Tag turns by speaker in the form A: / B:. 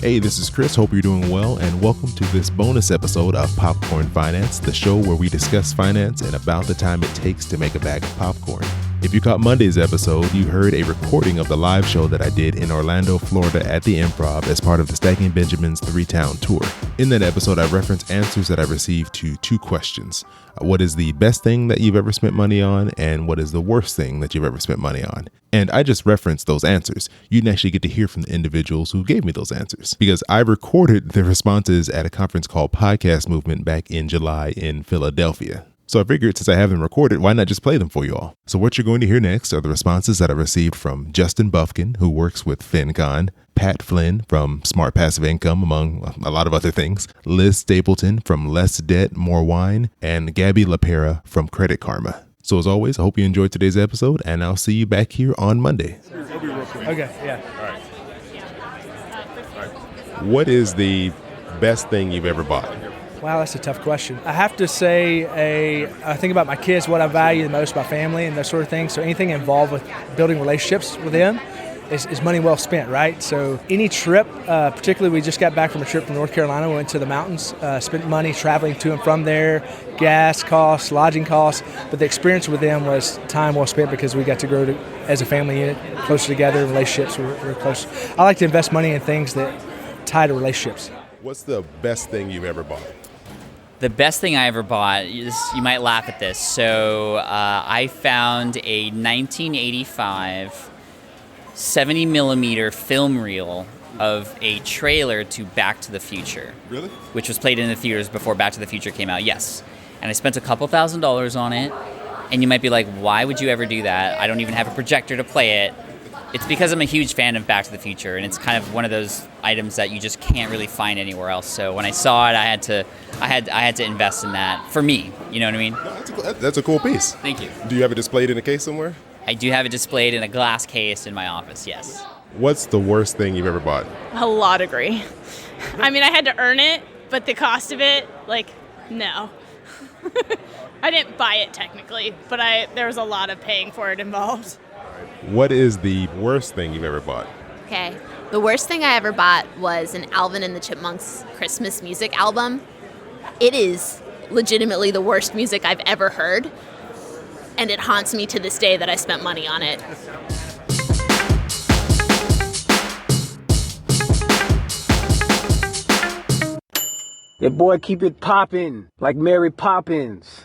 A: Hey, this is Chris. Hope you're doing well, and welcome to this bonus episode of Popcorn Finance, the show where we discuss finance and about the time it takes to make a bag of popcorn. If you caught Monday's episode, you heard a recording of the live show that I did in Orlando, Florida at the Improv as part of the Stacking Benjamins 3-Town tour. In that episode, I referenced answers that I received to two questions. What is the best thing that you've ever spent money on, and what is the worst thing that you've ever spent money on? And I just referenced those answers. You didn't actually get to hear from the individuals who gave me those answers because I recorded the responses at a conference called Podcast Movement back in July in Philadelphia. So I figured since I have them recorded, why not just play them for you all? So what you're going to hear next are the responses that I received from Justin Bufkin, who works with FinCon, Pat Flynn from Smart Passive Income, among a lot of other things, Liz Stapleton from Less Debt, More Wine, and Gabby LaPera from Credit Karma. So as always, I hope you enjoyed today's episode, and I'll see you back here on Monday.
B: Okay, yeah.
A: All right. What is the best thing you've ever bought?
B: Wow, that's a tough question. I have to say, I think about my kids, what I value the most, my family and those sort of things. So anything involved with building relationships with them is money well spent, right? So any trip, particularly we just got back from a trip from North Carolina, we went to the mountains, spent money traveling to and from there, gas costs, lodging costs, but the experience with them was time well spent because we got to grow as a family unit closer together, relationships were close. I like to invest money in things that tie to relationships.
A: What's the best thing you've ever bought?
C: The best thing I ever bought, you might laugh at this. So I found a 1985 70 millimeter film reel of a trailer to Back to the Future.
A: Really?
C: Which was played in the theaters before Back to the Future came out, yes. And I spent a couple $1,000s on it. And you might be like, why would you ever do that? I don't even have a projector to play it. It's because I'm a huge fan of Back to the Future, and it's kind of one of those items that you just can't really find anywhere else. So when I saw it, I had to invest in that for me. You know what I mean?
A: That's a cool piece.
C: Thank you.
A: Do you have it displayed in a case somewhere?
C: I do have it displayed in a glass case in my office. Yes.
A: What's the worst thing you've ever bought?
D: A law degree. I mean, I had to earn it, but the cost of it, no. I didn't buy it technically, but there was a lot of paying for it involved.
A: What is the worst thing you've ever bought?
E: Okay. The worst thing I ever bought was an Alvin and the Chipmunks Christmas music album. It is legitimately the worst music I've ever heard, and it haunts me to this day that I spent money on it.
F: Yeah, boy, keep it poppin' like Mary Poppins.